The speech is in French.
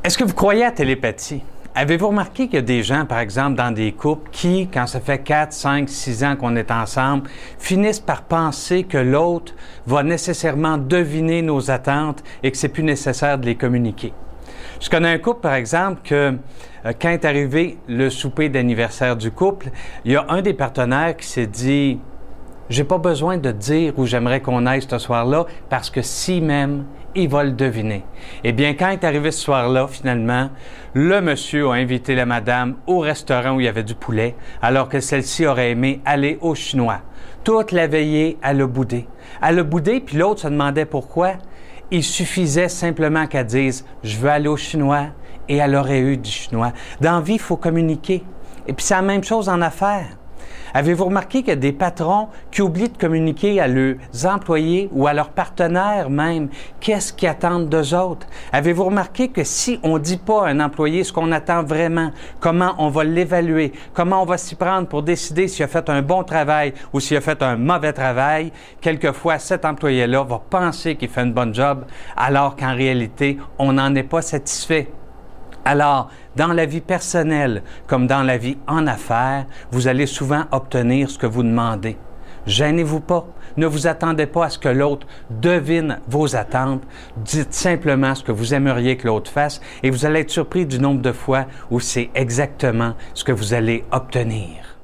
Est-ce que vous croyez à la télépathie? Avez-vous remarqué qu'il y a des gens, par exemple, dans des couples qui, quand ça fait 4, 5, 6 ans qu'on est ensemble, finissent par penser que l'autre va nécessairement deviner nos attentes et que c'est plus nécessaire de les communiquer? Je connais un couple, par exemple, que quand est arrivé le souper d'anniversaire du couple, il y a un des partenaires qui s'est dit « J'ai pas besoin de dire où j'aimerais qu'on aille ce soir-là parce que s'il m'aime, il va le deviner. » Eh bien, quand est arrivé ce soir-là, finalement, le monsieur a invité la madame au restaurant où il y avait du poulet, alors que celle-ci aurait aimé aller au chinois. Toute la veillée, elle a boudé. Elle a boudé, puis l'autre se demandait pourquoi. Il suffisait simplement qu'elle dise « Je veux aller au chinois » et elle aurait eu du chinois. Dans la vie, il faut communiquer. Et puis c'est la même chose en affaires. Avez-vous remarqué qu'il y a des patrons qui oublient de communiquer à leurs employés ou à leurs partenaires même qu'est-ce qu'ils attendent d'eux autres? Avez-vous remarqué que si on ne dit pas à un employé ce qu'on attend vraiment, comment on va l'évaluer, comment on va s'y prendre pour décider s'il a fait un bon travail ou s'il a fait un mauvais travail, quelquefois cet employé-là va penser qu'il fait une bonne job alors qu'en réalité, on n'en est pas satisfait. Alors, dans la vie personnelle comme dans la vie en affaires, vous allez souvent obtenir ce que vous demandez. Gênez-vous pas. Ne vous attendez pas à ce que l'autre devine vos attentes. Dites simplement ce que vous aimeriez que l'autre fasse et vous allez être surpris du nombre de fois où c'est exactement ce que vous allez obtenir.